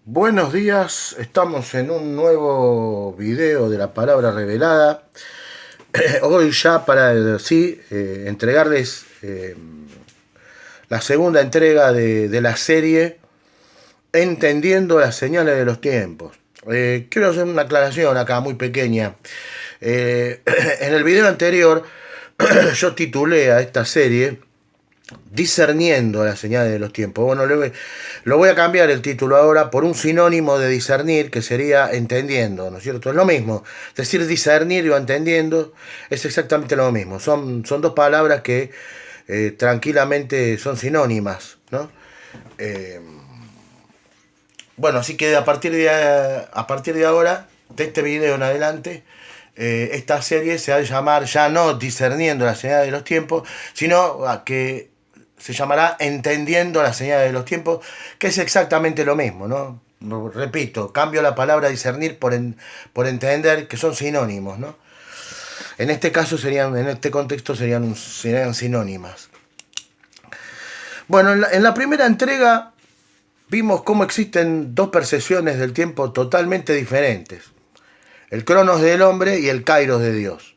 Buenos días, estamos en un nuevo video de la palabra revelada. Hoy ya para entregarles la segunda entrega de la serie Entendiendo las señales de los tiempos. Quiero hacer una aclaración acá muy pequeña. En el video anterior yo titulé a esta serie Discerniendo las señales de los tiempos. Bueno, lo voy a cambiar el título ahora por un sinónimo de discernir, que sería entendiendo, ¿no es cierto? Es lo mismo. Decir discernir o entendiendo es exactamente lo mismo. Son dos palabras que tranquilamente son sinónimas, ¿no? Eh, bueno, así que a partir de ahora, de este video en adelante, esta serie se va a llamar ya no discerniendo las señales de los tiempos, sino que se llamará Entendiendo las señales de los tiempos, que es exactamente lo mismo, ¿no? Repito, cambio la palabra discernir por entender, que son sinónimos, ¿no? En este caso en este contexto serían sinónimas. Bueno, en la primera entrega vimos cómo existen dos percepciones del tiempo totalmente diferentes. El cronos del hombre y el kairos de Dios.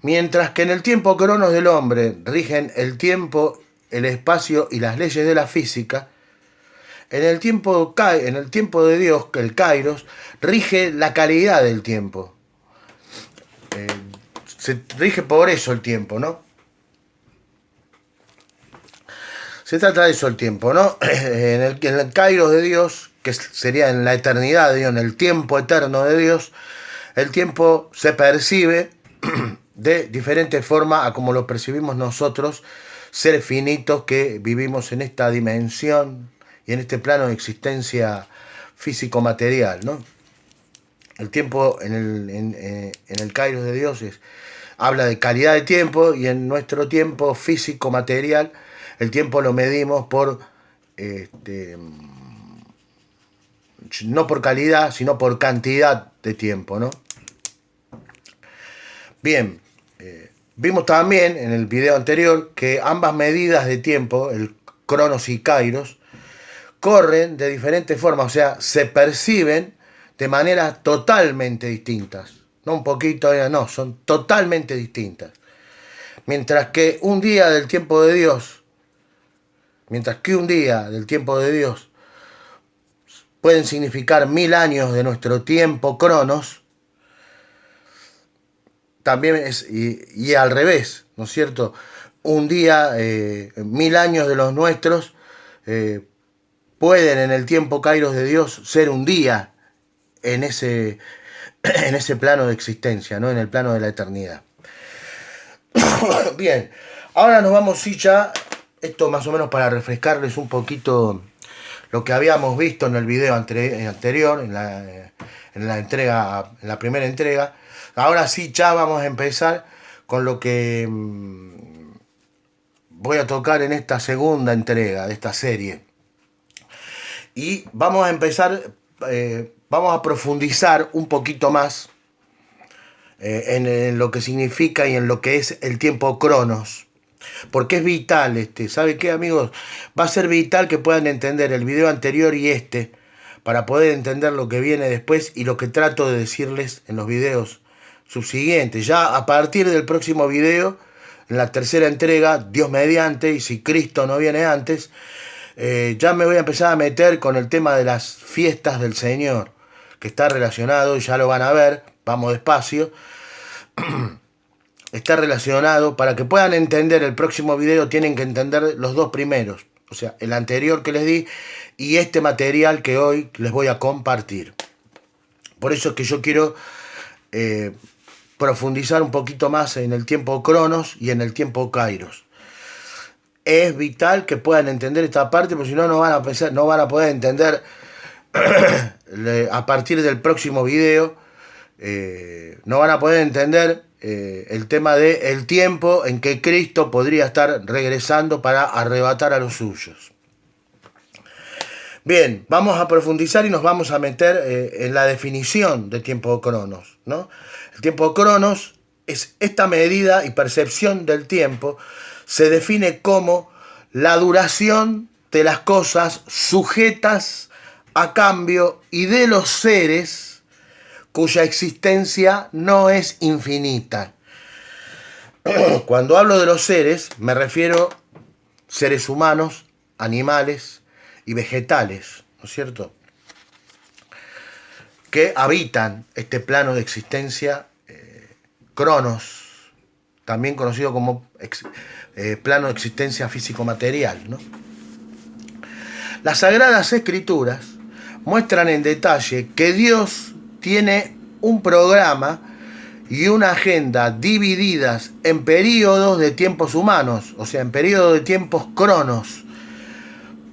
Mientras que en el tiempo cronos del hombre rigen el tiempo, el espacio y las leyes de la física, en el tiempo de Dios, el kairos, rige la calidad del tiempo. Se rige por eso el tiempo, ¿no? Se trata de eso el tiempo, ¿no? En el kairos de Dios, que sería en la eternidad de Dios, en el tiempo eterno de Dios, el tiempo se percibe de diferente forma a como lo percibimos nosotros, seres finitos que vivimos en esta dimensión y en este plano de existencia físico-material, ¿no? El tiempo en el Kairos de Dios habla de calidad de tiempo, y en nuestro tiempo físico-material el tiempo lo medimos por no por calidad, sino por cantidad de tiempo, ¿no? Bien, vimos también en el video anterior que ambas medidas de tiempo, el cronos y kairos, corren de diferentes formas, o sea, se perciben de maneras totalmente distintas. No un poquito, no, son totalmente distintas. Mientras que un día del tiempo de Dios, pueden significar 1000 años de nuestro tiempo cronos, también y al revés, ¿no es cierto? Un día, 1000 años de los nuestros, pueden en el tiempo kairos de Dios ser un día en ese, en ese plano de existencia, ¿no? En el plano de la eternidad. Bien, ahora nos vamos ya, esto más o menos para refrescarles un poquito lo que habíamos visto en el video anterior, en la primera entrega. Ahora sí ya vamos a empezar con lo que voy a tocar en esta segunda entrega de esta serie. Y vamos a empezar, vamos a profundizar un poquito más en lo que significa y en lo que es el tiempo cronos. Porque es vital, ¿sabe qué, amigos? Va a ser vital que puedan entender el video anterior y para poder entender lo que viene después y lo que trato de decirles en los videos subsiguientes. Ya a partir del próximo video, en la tercera entrega, Dios mediante, y si Cristo no viene antes, ya me voy a empezar a meter con el tema de las fiestas del Señor, que está relacionado, y ya lo van a ver, vamos despacio. Está relacionado, para que puedan entender el próximo video tienen que entender los dos primeros, o sea, el anterior que les di y este material que hoy les voy a compartir. Por eso es que yo quiero profundizar un poquito más en el tiempo cronos y en el tiempo kairos. Es vital que puedan entender esta parte, porque si no, no van a poder entender a partir del próximo video, no van a poder entender el tema de el tiempo en que Cristo podría estar regresando para arrebatar a los suyos. Bien, vamos a profundizar y nos vamos a meter en la definición de tiempo cronos, ¿no? El tiempo cronos es esta medida y percepción del tiempo. Se define como la duración de las cosas sujetas a cambio y de los seres cuya existencia no es infinita. Cuando hablo de los seres, me refiero a seres humanos, animales y vegetales, ¿no es cierto?, que habitan este plano de existencia, Cronos, también conocido como plano de existencia físico-material, ¿no? Las Sagradas Escrituras muestran en detalle que Dios tiene un programa y una agenda divididas en periodos de tiempos humanos, o sea, en periodos de tiempos cronos,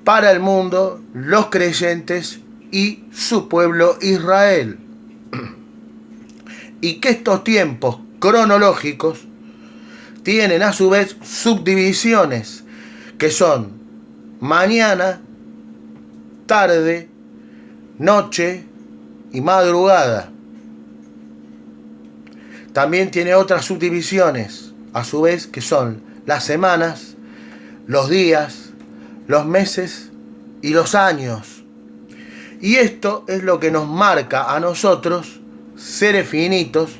para el mundo, los creyentes y su pueblo Israel. Y que estos tiempos cronológicos tienen a su vez subdivisiones, que son mañana, tarde, noche y madrugada. También tiene otras subdivisiones, a su vez, que son las semanas, los días, los meses y los años. Y esto es lo que nos marca a nosotros, seres finitos,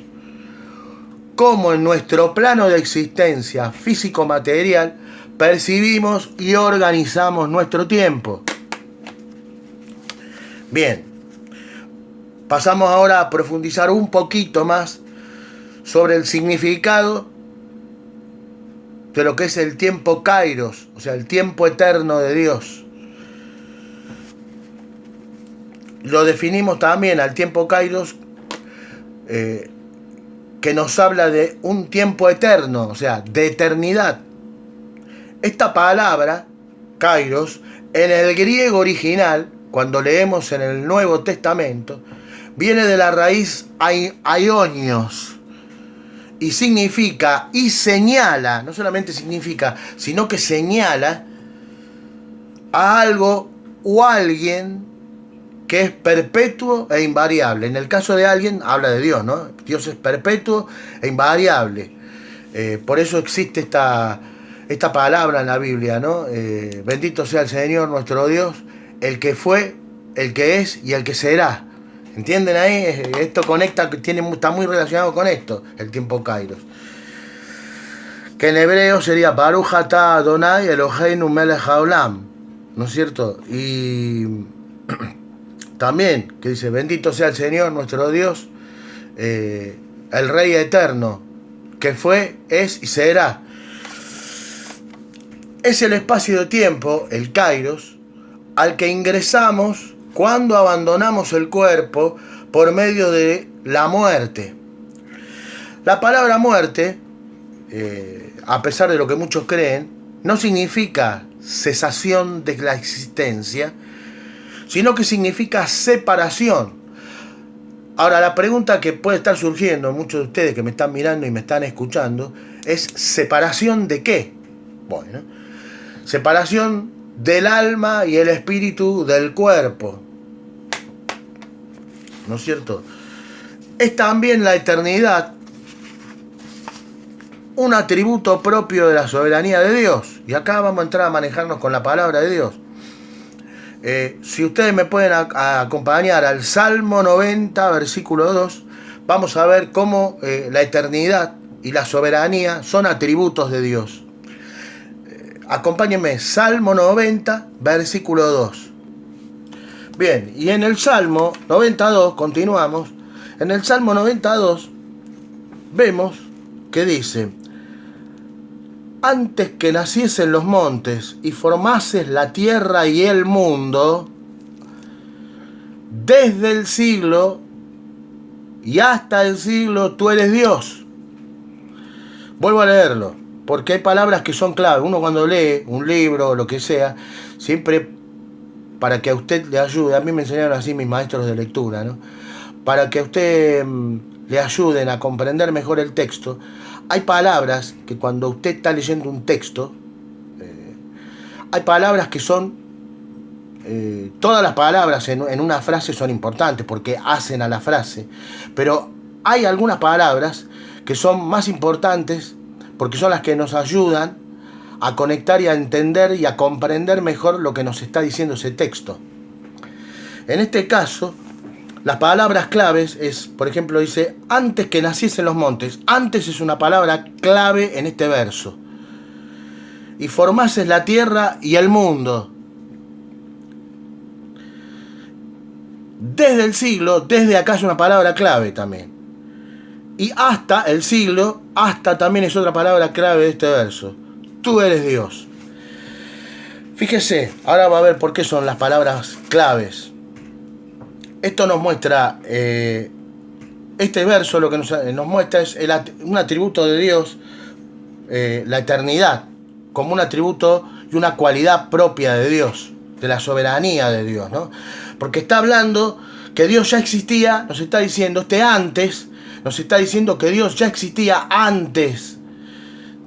cómo en nuestro plano de existencia físico-material percibimos y organizamos nuestro tiempo. Bien, pasamos ahora a profundizar un poquito más sobre el significado de lo que es el tiempo Kairos, o sea, el tiempo eterno de Dios. Lo definimos también al tiempo Kairos, que nos habla de un tiempo eterno, o sea, de eternidad. Esta palabra, Kairos, en el griego original, cuando leemos en el Nuevo Testamento, viene de la raíz aionios y significa y señala, no solamente significa, sino que señala a algo o a alguien que es perpetuo e invariable. En el caso de alguien, habla de Dios, ¿no? Dios es perpetuo e invariable. Por eso existe esta palabra en la Biblia, ¿no? Bendito sea el Señor nuestro Dios, el que fue, el que es y el que será. ¿Entienden ahí? Esto conecta, está muy relacionado con esto, el tiempo Kairos. Que en hebreo sería Baruch atah Adonai Eloheinu melech haolam, ¿no es cierto? Y también, que dice, bendito sea el Señor nuestro Dios, el Rey eterno, que fue, es y será. Es el espacio de tiempo, el Kairos, al que ingresamos cuando abandonamos el cuerpo por medio de la muerte. La palabra muerte, a pesar de lo que muchos creen, no significa cesación de la existencia, sino que significa separación. Ahora, la pregunta que puede estar surgiendo, muchos de ustedes que me están mirando y me están escuchando, es ¿separación de qué? Bueno, separación del alma y el espíritu del cuerpo, ¿no es cierto? Es también la eternidad un atributo propio de la soberanía de Dios. Y acá vamos a entrar a manejarnos con la palabra de Dios. Si ustedes me pueden acompañar al Salmo 90, versículo 2, vamos a ver cómo la eternidad y la soberanía son atributos de Dios. Acompáñenme, Salmo 90, versículo 2. Bien, y en el Salmo 92, continuamos, en el Salmo 92 vemos que dice: antes que naciesen los montes y formases la tierra y el mundo, desde el siglo y hasta el siglo tú eres Dios. Vuelvo a leerlo, porque hay palabras que son clave. Uno cuando lee un libro o lo que sea, siempre para que a usted le ayude, a mí me enseñaron así mis maestros de lectura, ¿no? Para que a usted le ayuden a comprender mejor el texto, hay palabras que cuando usted está leyendo un texto, hay palabras que son, todas las palabras en una frase son importantes porque hacen a la frase, pero hay algunas palabras que son más importantes porque son las que nos ayudan a conectar y a entender y a comprender mejor lo que nos está diciendo ese texto. En este caso, las palabras claves es, por ejemplo, dice, antes que naciesen los montes. Antes es una palabra clave en este verso. Y formases la tierra y el mundo. Desde el siglo, desde acá es una palabra clave también. Y hasta el siglo, hasta también es otra palabra clave de este verso. Tú eres Dios. Fíjese, ahora va a ver por qué son las palabras claves. Esto nos muestra, este verso lo que nos muestra es un atributo de Dios, la eternidad, como un atributo y una cualidad propia de Dios, de la soberanía de Dios, ¿no? Porque está hablando que Dios ya existía, nos está diciendo, antes, nos está diciendo que Dios ya existía antes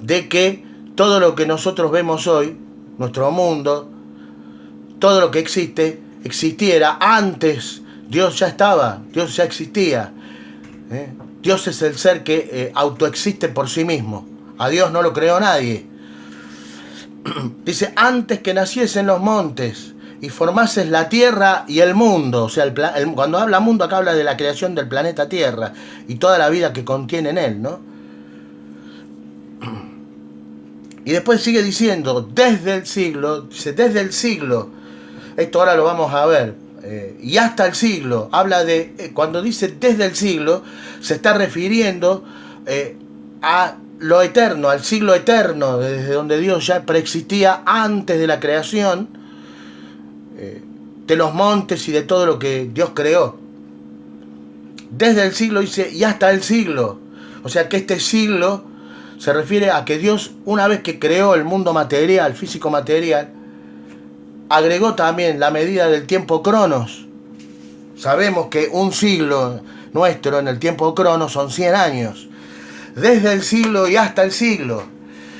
de que todo lo que nosotros vemos hoy, nuestro mundo, todo lo que existe, existiera antes. Dios ya estaba, Dios ya existía. Dios es el ser que autoexiste por sí mismo. A Dios no lo creó nadie. Dice, antes que naciesen los montes y formases la tierra y el mundo. O sea, cuando habla mundo, acá habla de la creación del planeta Tierra y toda la vida que contiene en él, ¿no? Y después sigue diciendo, desde el siglo, dice, desde el siglo, esto ahora lo vamos a ver, y hasta el siglo, habla de, cuando dice desde el siglo, se está refiriendo a lo eterno, al siglo eterno, desde donde Dios ya preexistía antes de la creación de los montes y de todo lo que Dios creó. Desde el siglo dice, y hasta el siglo, o sea que este siglo se refiere a que Dios, una vez que creó el mundo material, físico material, agregó también la medida del tiempo cronos. Sabemos que un siglo nuestro en el tiempo cronos son 100 años. Desde el siglo y hasta el siglo.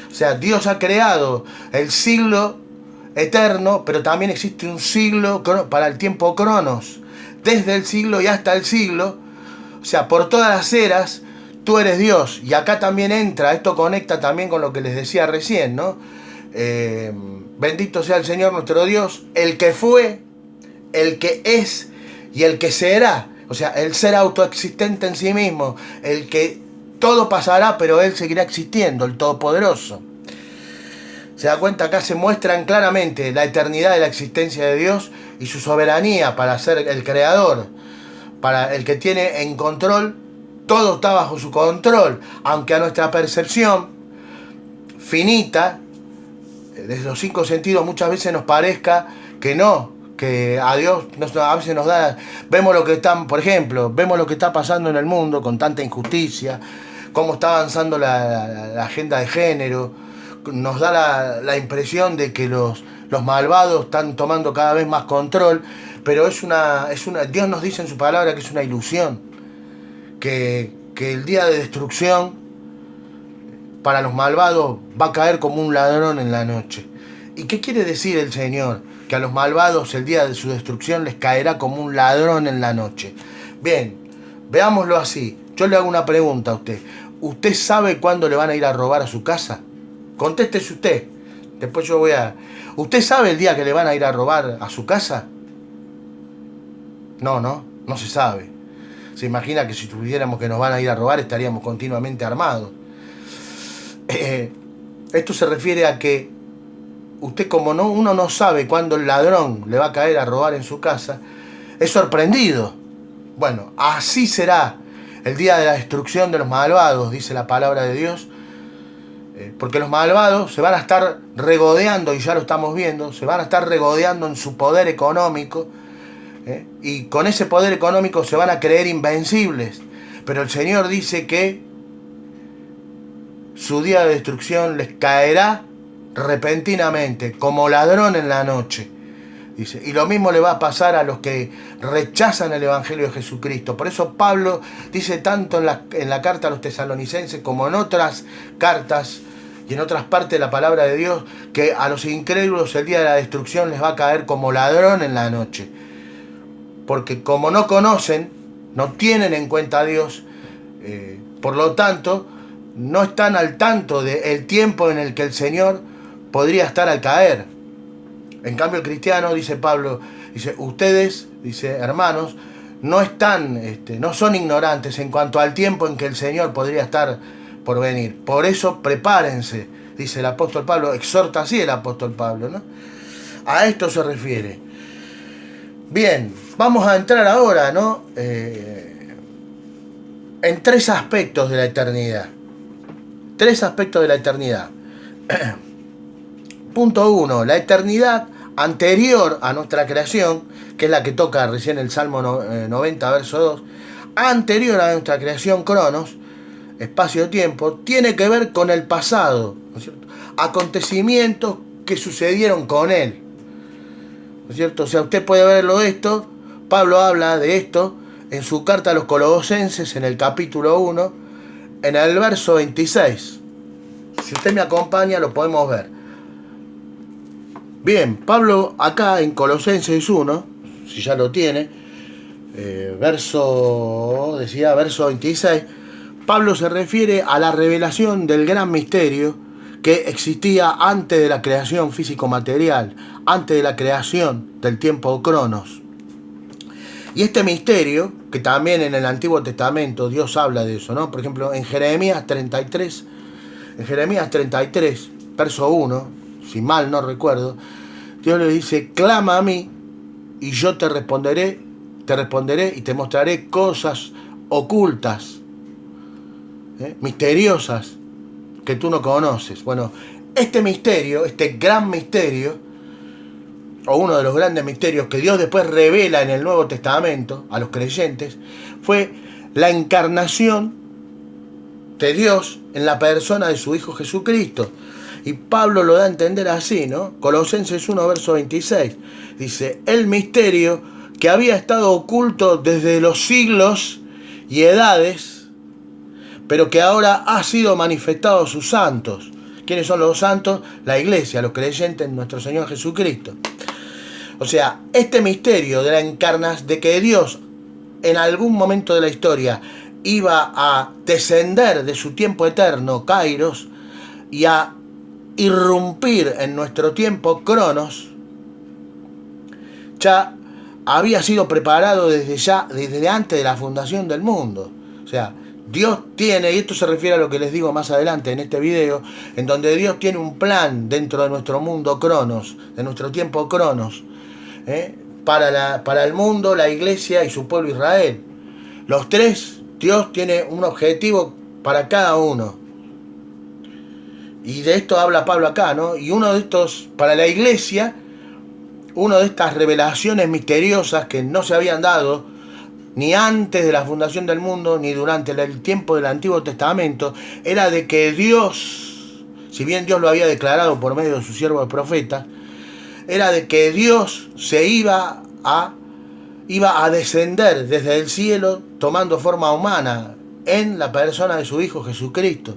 O sea, Dios ha creado el siglo eterno, pero también existe un siglo para el tiempo cronos. Desde el siglo y hasta el siglo, o sea, por todas las eras, tú eres Dios. Y acá también entra, esto conecta también con lo que les decía recién, ¿no? Bendito sea el Señor nuestro Dios, el que fue, el que es y el que será. O sea, el ser autoexistente en sí mismo, el que todo pasará, pero Él seguirá existiendo, el Todopoderoso. Se da cuenta, acá se muestran claramente la eternidad de la existencia de Dios y su soberanía para ser el creador, para el que tiene en control. Todo está bajo su control, aunque a nuestra percepción finita, desde los 5 sentidos, muchas veces nos parezca que no, que a Dios a veces nos da, vemos lo que está, por ejemplo, vemos lo que está pasando en el mundo con tanta injusticia, cómo está avanzando la agenda de género, nos da la impresión de que los malvados están tomando cada vez más control, pero Dios nos dice en su palabra que es una ilusión, que el día de destrucción para los malvados va a caer como un ladrón en la noche. ¿Y qué quiere decir el Señor? Que a los malvados el día de su destrucción les caerá como un ladrón en la noche. Bien, veámoslo así. Yo le hago una pregunta a usted. ¿Usted sabe cuándo le van a ir a robar a su casa? Contéstese usted. Después yo voy a... ¿Usted sabe el día que le van a ir a robar a su casa? No se sabe. Se imagina que si tuviéramos que nos van a ir a robar estaríamos continuamente armados. Esto se refiere a que usted, como uno no sabe cuándo el ladrón le va a caer a robar en su casa, es sorprendido. Bueno, así será el día de la destrucción de los malvados, dice la palabra de Dios, porque los malvados se van a estar regodeando, y ya lo estamos viendo, se van a estar regodeando en su poder económico, y con ese poder económico se van a creer invencibles. Pero el Señor dice que su día de destrucción les caerá repentinamente, como ladrón en la noche. Dice, y lo mismo le va a pasar a los que rechazan el Evangelio de Jesucristo. Por eso Pablo dice tanto en la carta a los tesalonicenses como en otras cartas y en otras partes de la palabra de Dios, que a los incrédulos el día de la destrucción les va a caer como ladrón en la noche. Porque como no conocen, no tienen en cuenta a Dios, por lo tanto, no están al tanto del tiempo en el que el Señor podría estar al caer. En cambio el cristiano, dice Pablo, dice, ustedes, dice, hermanos, no están, no son ignorantes en cuanto al tiempo en que el Señor podría estar por venir. Por eso prepárense, dice el apóstol Pablo, exhorta así el apóstol Pablo, ¿no? A esto se refiere. Bien, vamos a entrar ahora, ¿no? En tres aspectos de la eternidad. Tres aspectos de la eternidad. Punto 1, la eternidad anterior a nuestra creación, que es la que toca recién el Salmo 90, verso 2, anterior a nuestra creación, cronos, espacio-tiempo, tiene que ver con el pasado, ¿no es cierto? Acontecimientos que sucedieron con él, ¿no es cierto? O sea, usted puede verlo esto, Pablo habla de esto en su carta a los Colosenses, en el capítulo 1, en el verso 26. Si usted me acompaña, lo podemos ver. Bien, Pablo acá en Colosenses 1, si ya lo tiene, verso 26, Pablo se refiere a la revelación del gran misterio que existía antes de la creación físico-material, antes de la creación del tiempo cronos. Y este misterio, que también en el Antiguo Testamento Dios habla de eso, ¿no? Por ejemplo, en Jeremías 33, verso 1, si mal no recuerdo, Dios le dice, clama a mí y yo te responderé y te mostraré cosas ocultas, misteriosas, que tú no conoces. Bueno, este misterio, este gran misterio, o uno de los grandes misterios que Dios después revela en el Nuevo Testamento a los creyentes, fue la encarnación de Dios en la persona de su Hijo Jesucristo. Y Pablo lo da a entender así, ¿no? Colosenses 1, verso 26. Dice, el misterio que había estado oculto desde los siglos y edades, pero que ahora ha sido manifestado a sus santos. ¿Quiénes son los santos? La iglesia, los creyentes en nuestro Señor Jesucristo. O sea, este misterio de la encarnación, de que Dios en algún momento de la historia iba a descender de su tiempo eterno, Kairos, y a irrumpir en nuestro tiempo, cronos, ya había sido preparado desde antes de la fundación del mundo. O sea, Dios tiene, y esto se refiere a lo que les digo más adelante en este video, en donde Dios tiene un plan dentro de nuestro mundo cronos, de nuestro tiempo cronos, para el mundo, la iglesia y su pueblo Israel. Los tres, Dios tiene un objetivo para cada uno. Y de esto habla Pablo acá, ¿no? Y uno de estos, para la iglesia, una de estas revelaciones misteriosas que no se habían dado ni antes de la fundación del mundo, ni durante el tiempo del Antiguo Testamento, era de que Dios, si bien Dios lo había declarado por medio de sus siervos profetas, era de que Dios se iba a descender desde el cielo tomando forma humana en la persona de su Hijo Jesucristo.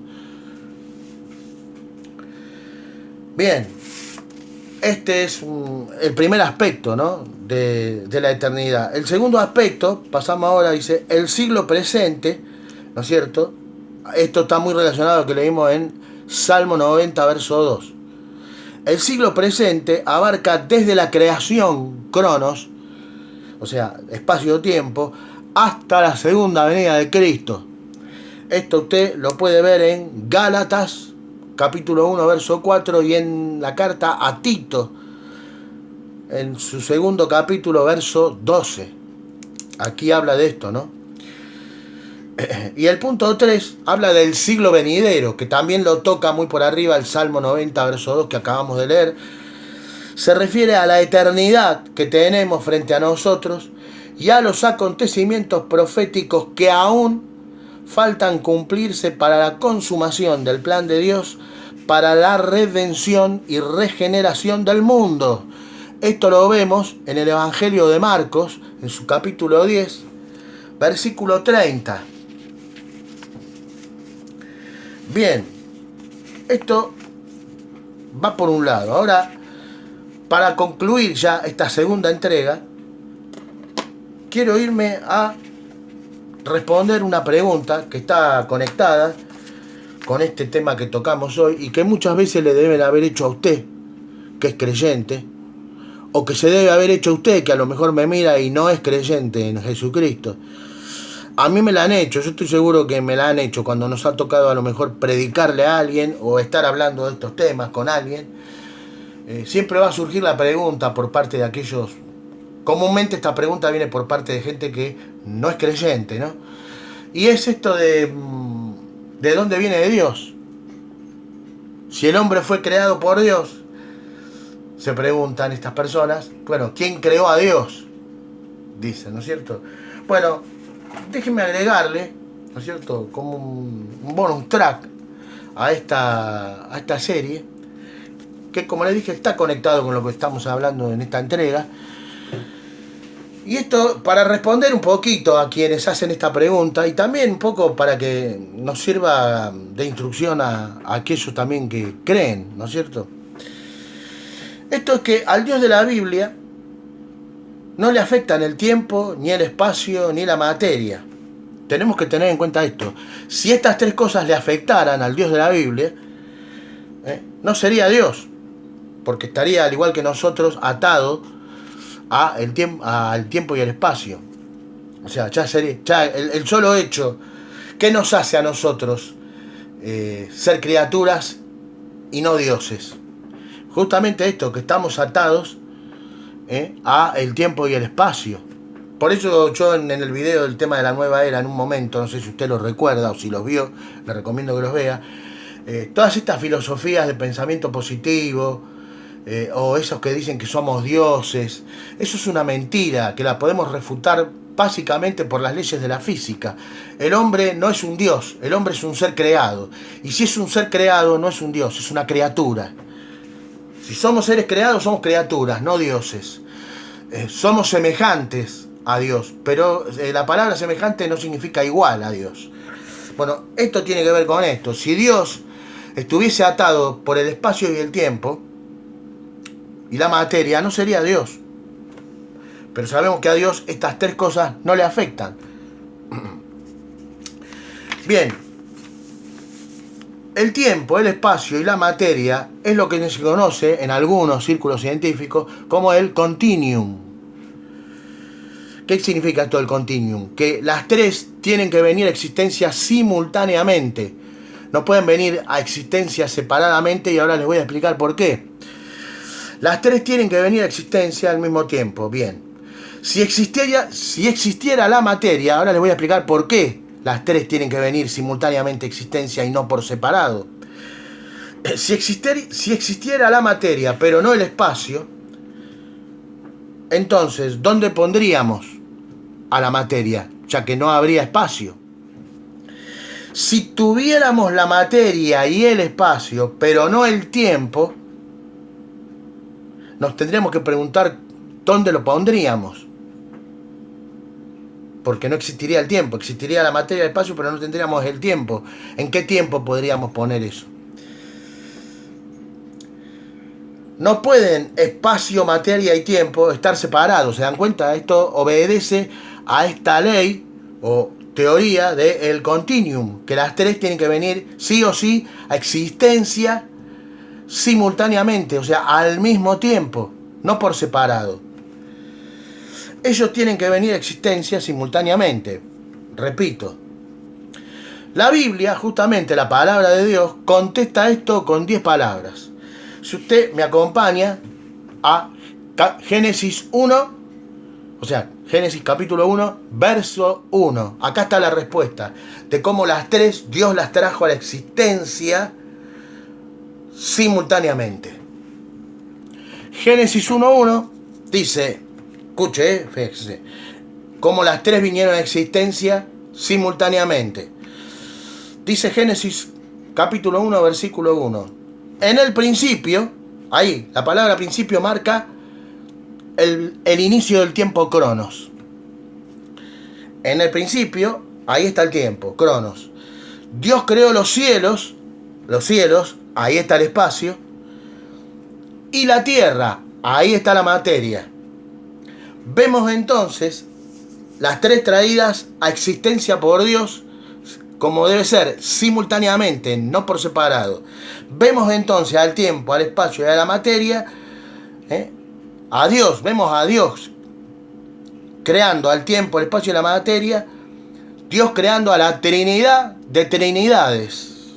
Bien, este es el primer aspecto, ¿no? de la eternidad. El segundo aspecto, pasamos ahora, dice, el siglo presente, ¿no es cierto? Esto está muy relacionado a lo que leímos en Salmo 90, verso 2. El siglo presente abarca desde la creación, cronos, o sea, espacio-tiempo, hasta la segunda venida de Cristo. Esto usted lo puede ver en Gálatas, capítulo 1, verso 4, y en la carta a Tito, en su segundo capítulo, verso 12. Aquí habla de esto, ¿no? Y el punto 3 habla del siglo venidero, que también lo toca muy por arriba el Salmo 90, verso 2, que acabamos de leer. Se refiere a la eternidad que tenemos frente a nosotros y a los acontecimientos proféticos que aún faltan cumplirse para la consumación del plan de Dios, para la redención y regeneración del mundo. Esto lo vemos en el Evangelio de Marcos, en su capítulo 10, versículo 30. Bien, esto va por un lado. Ahora, para concluir ya esta segunda entrega, quiero irme a responder una pregunta que está conectada con este tema que tocamos hoy y que muchas veces le deben haber hecho a usted, que es creyente, o que se debe haber hecho usted, que a lo mejor me mira y no es creyente en Jesucristo. A mí me la han hecho, yo estoy seguro que me la han hecho cuando nos ha tocado a lo mejor predicarle a alguien o estar hablando de estos temas con alguien. Siempre va a surgir la pregunta por parte de aquellos. Comúnmente esta pregunta viene por parte de gente que no es creyente, ¿no? Y es esto de dónde viene de Dios. Si el hombre fue creado por Dios, se preguntan estas personas, bueno, ¿quién creó a Dios? Dicen, ¿no es cierto? Bueno, déjenme agregarle, ¿no es cierto?, como un bonus track a esta serie, que como les dije está conectado con lo que estamos hablando en esta entrega. Y esto para responder un poquito a quienes hacen esta pregunta y también un poco para que nos sirva de instrucción a aquellos también que creen, ¿no es cierto? Esto es que al Dios de la Biblia no le afectan el tiempo, ni el espacio, ni la materia. Tenemos que tener en cuenta esto. Si estas tres cosas le afectaran al Dios de la Biblia, no sería Dios, porque estaría al igual que nosotros atado al tiempo y el espacio. O sea, ya el solo hecho que nos hace a nosotros ser criaturas y no dioses. Justamente esto, que estamos atados a el tiempo y el espacio. Por eso yo en el video del tema de la nueva era, en un momento, no sé si usted lo recuerda o si los vio, le recomiendo que los vea, todas estas filosofías de pensamiento positivo, o esos que dicen que somos dioses, eso es una mentira que la podemos refutar básicamente por las leyes de la física. El hombre no es un dios, el hombre es un ser creado, y si es un ser creado no es un dios, es una criatura. Si somos seres creados somos criaturas, no dioses. Somos semejantes a Dios, pero la palabra semejante no significa igual a Dios. Bueno, esto tiene que ver con esto. Si Dios estuviese atado por el espacio y el tiempo y la materia, no sería Dios. Pero sabemos que a Dios estas tres cosas no le afectan. Bien, el tiempo, el espacio y la materia es lo que se conoce en algunos círculos científicos como el continuum. ¿Qué significa esto del continuum? Que las tres tienen que venir a existencia simultáneamente. No pueden venir a existencia separadamente y ahora les voy a explicar por qué. Las tres tienen que venir a existencia al mismo tiempo. Bien. Si existiera la materia, ahora les voy a explicar por qué las tres tienen que venir simultáneamente a existencia y no por separado. Si existiera la materia, pero no el espacio, entonces, ¿dónde pondríamos a la materia? Ya que no habría espacio. Si tuviéramos la materia y el espacio, pero no el tiempo, nos tendríamos que preguntar dónde lo pondríamos. Porque no existiría el tiempo, existiría la materia y el espacio, pero no tendríamos el tiempo. ¿En qué tiempo podríamos poner eso? No pueden espacio, materia y tiempo estar separados. ¿Se dan cuenta? Esto obedece a esta ley o teoría del continuum, que las tres tienen que venir sí o sí a existencia simultáneamente, o sea, al mismo tiempo, no por separado. Ellos tienen que venir a existencia simultáneamente. Repito, la Biblia, justamente la palabra de Dios, contesta esto con 10 palabras. Si usted me acompaña a Génesis 1, o sea, Génesis capítulo 1, verso 1. Acá está la respuesta de cómo las tres Dios las trajo a la existencia simultáneamente. Génesis 1.1 dice, escuche, fíjese, cómo las tres vinieron a existencia simultáneamente. Dice Génesis capítulo 1, versículo 1. En el principio, ahí, la palabra principio marca el inicio del tiempo cronos. En el principio, ahí está el tiempo, cronos. Dios creó los cielos, ahí está el espacio, y la tierra, ahí está la materia. Vemos entonces las tres traídas a existencia por Dios, como debe ser, simultáneamente, no por separado. Vemos entonces al tiempo, al espacio y a la materia, a Dios, vemos a Dios creando al tiempo, el espacio y la materia, Dios creando a la Trinidad de Trinidades.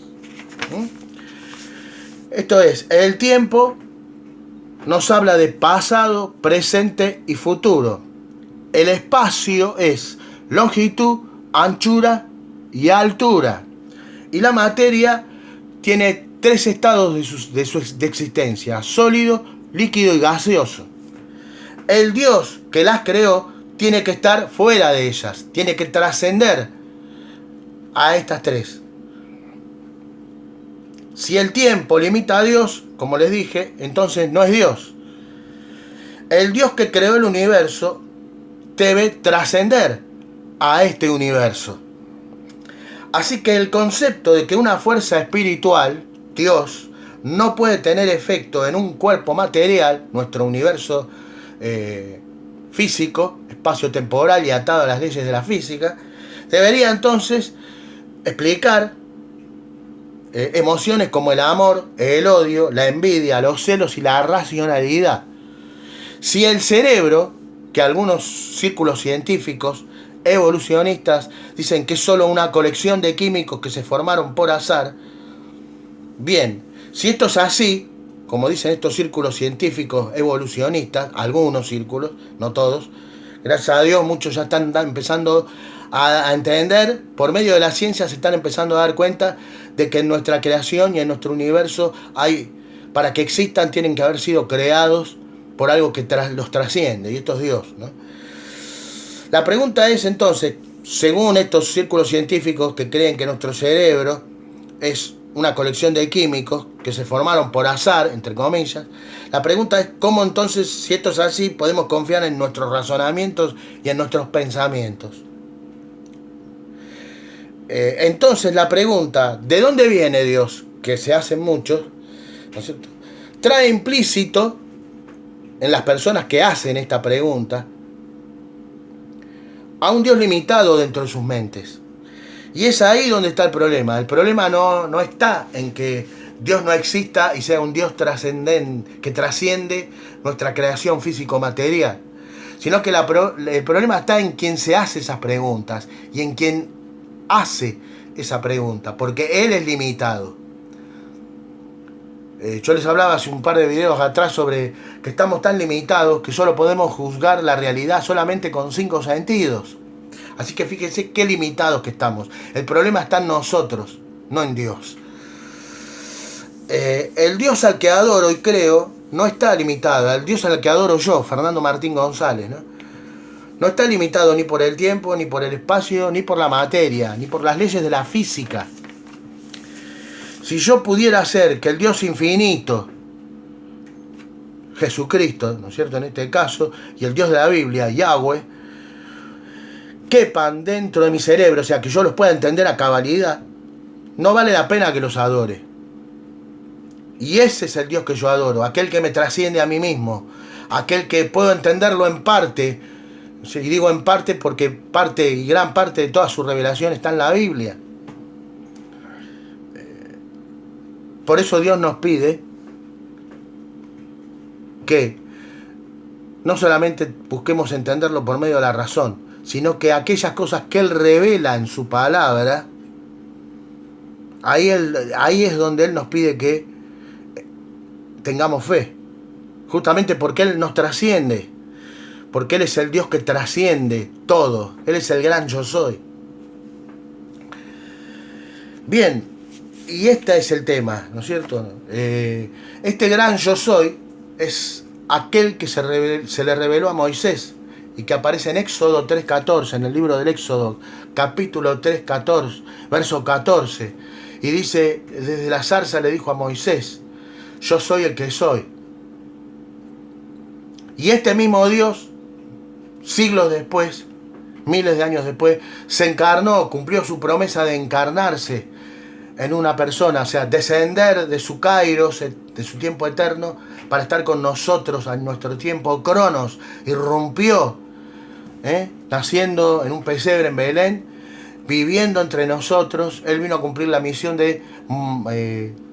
Esto es, el tiempo nos habla de pasado, presente y futuro. El espacio es longitud, anchura y altura. Y la materia tiene tres estados de existencia: sólido, líquido y gaseoso. El Dios que las creó tiene que estar fuera de ellas, tiene que trascender a estas tres. Si el tiempo limita a Dios, como les dije, entonces no es Dios. El Dios que creó el universo debe trascender a este universo. Así que el concepto de que una fuerza espiritual, Dios, no puede tener efecto en un cuerpo material, nuestro universo físico, espacio-temporal y atado a las leyes de la física, debería entonces explicar emociones como el amor, el odio, la envidia, los celos y la racionalidad. Si el cerebro, que algunos círculos científicos evolucionistas dicen que es solo una colección de químicos que se formaron por azar, bien, si esto es así, como dicen estos círculos científicos evolucionistas, algunos círculos, no todos, gracias a Dios muchos ya están empezando a entender, por medio de la ciencia se están empezando a dar cuenta de que en nuestra creación y en nuestro universo hay, para que existan, tienen que haber sido creados por algo que los trasciende, y esto es Dios, ¿no? La pregunta es entonces, según estos círculos científicos que creen que nuestro cerebro es una colección de químicos que se formaron por azar, entre comillas, la pregunta es cómo entonces, si esto es así, podemos confiar en nuestros razonamientos y en nuestros pensamientos. Entonces la pregunta, ¿de dónde viene Dios? Que se hacen muchos, ¿no es cierto?, trae implícito en las personas que hacen esta pregunta a un Dios limitado dentro de sus mentes. Y es ahí donde está el problema. El problema no está en que Dios no exista y sea un Dios trascendente, que trasciende nuestra creación físico-material, sino que el problema está en quien se hace esas preguntas y en quien hace esa pregunta, porque Él es limitado. Yo les hablaba hace un par de videos atrás sobre que estamos tan limitados que solo podemos juzgar la realidad solamente con 5 sentidos. Así que fíjense qué limitados que estamos. El problema está en nosotros, no en Dios. El Dios al que adoro y creo no está limitado. El Dios al que adoro yo, Fernando Martín González, no está limitado ni por el tiempo, ni por el espacio, ni por la materia, ni por las leyes de la física. Si yo pudiera hacer que el Dios infinito, Jesucristo, ¿no es cierto?, en este caso, y el Dios de la Biblia, Yahweh, quepan dentro de mi cerebro, o sea, que yo los pueda entender a cabalidad, no vale la pena que los adore. Y ese es el Dios que yo adoro, aquel que me trasciende a mí mismo, aquel que puedo entenderlo en parte, y digo en parte porque parte y gran parte de toda su revelación está en la Biblia. Por eso Dios nos pide que no solamente busquemos entenderlo por medio de la razón, sino que aquellas cosas que Él revela en su palabra, ahí es donde Él nos pide que tengamos fe. Justamente porque Él nos trasciende, porque Él es el Dios que trasciende todo. Él es el gran yo soy. Bien. Y este es el tema, ¿no es cierto? Este gran yo soy es aquel que se le reveló a Moisés y que aparece en Éxodo 3.14, en el libro del Éxodo, capítulo 3.14, verso 14. Y dice, desde la zarza le dijo a Moisés, yo soy el que soy. Y este mismo Dios, siglos después, miles de años después, se encarnó, cumplió su promesa de encarnarse en una persona, o sea, descender de su kairos, de su tiempo eterno, para estar con nosotros en nuestro tiempo cronos. Irrumpió, naciendo en un pesebre en Belén, viviendo entre nosotros. Él vino a cumplir la misión de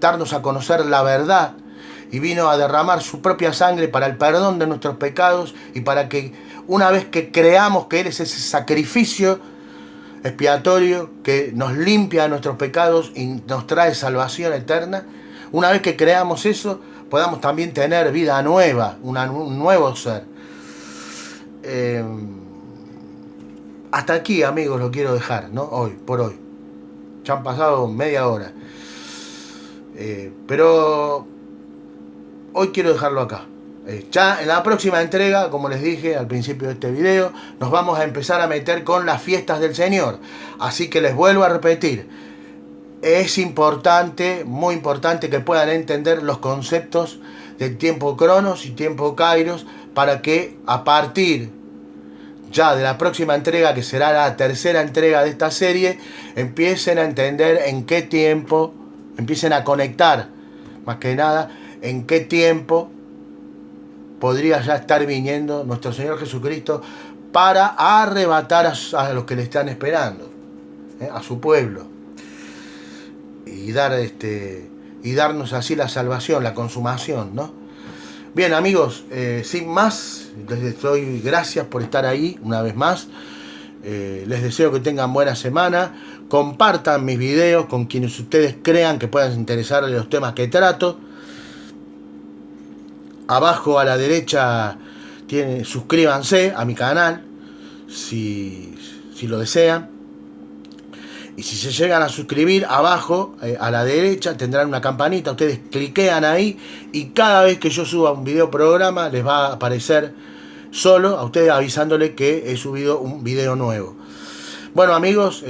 darnos a conocer la verdad y vino a derramar su propia sangre para el perdón de nuestros pecados y para que una vez que creamos que Él es ese sacrificio expiatorio que nos limpia nuestros pecados y nos trae salvación eterna, una vez que creamos eso, podamos también tener vida nueva, un nuevo ser. Hasta aquí, amigos, lo quiero dejar, ¿no? Por hoy. Ya han pasado media hora. Pero hoy quiero dejarlo acá. Ya en la próxima entrega, como les dije al principio de este video, nos vamos a empezar a meter con las fiestas del Señor. Así que les vuelvo a repetir, es importante, muy importante que puedan entender los conceptos del tiempo Cronos y tiempo Kairos, para que a partir ya de la próxima entrega, que será la tercera entrega de esta serie, empiecen a entender en qué tiempo, empiecen a conectar, más que nada, en qué tiempo podría ya estar viniendo nuestro Señor Jesucristo para arrebatar a los que le están esperando, a su pueblo, y darnos así la salvación, la consumación, ¿no? Bien, amigos, sin más, les doy gracias por estar ahí una vez más. Les deseo que tengan buena semana. Compartan mis videos con quienes ustedes crean que puedan interesarles los temas que trato. Abajo a la derecha suscríbanse a mi canal si lo desean. Y si se llegan a suscribir, abajo a la derecha tendrán una campanita. Ustedes cliquean ahí y cada vez que yo suba un video programa les va a aparecer solo a ustedes avisándole que he subido un video nuevo. Bueno, amigos,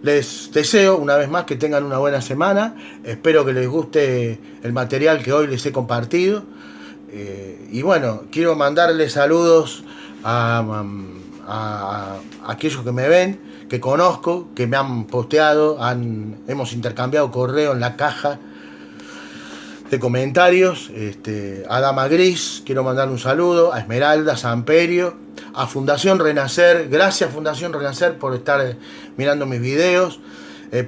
les deseo una vez más que tengan una buena semana. Espero que les guste el material que hoy les he compartido. Y bueno, quiero mandarles saludos a aquellos que me ven, que conozco, que me han posteado, hemos intercambiado correo en la caja de comentarios. A Dama Gris, quiero mandarle un saludo, a Esmeralda, a Samperio, a Fundación Renacer. Gracias, Fundación Renacer, por estar mirando mis videos.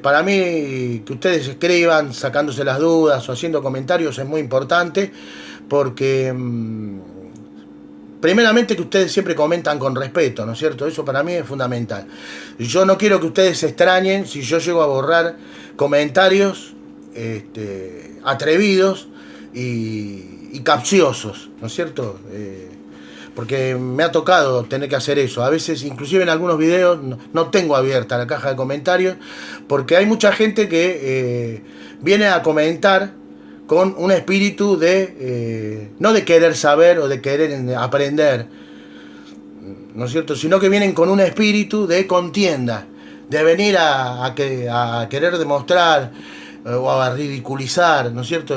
Para mí, que ustedes escriban sacándose las dudas o haciendo comentarios es muy importante, porque primeramente que ustedes siempre comentan con respeto, ¿no es cierto? Eso para mí es fundamental. Yo no quiero que ustedes se extrañen si yo llego a borrar comentarios atrevidos y capciosos, ¿no es cierto? Porque me ha tocado tener que hacer eso. A veces, inclusive en algunos videos, no tengo abierta la caja de comentarios, porque hay mucha gente que viene a comentar con un espíritu no de querer saber o de querer aprender, ¿no es cierto? Sino que vienen con un espíritu de contienda, de venir a querer demostrar o a ridiculizar, ¿no es cierto?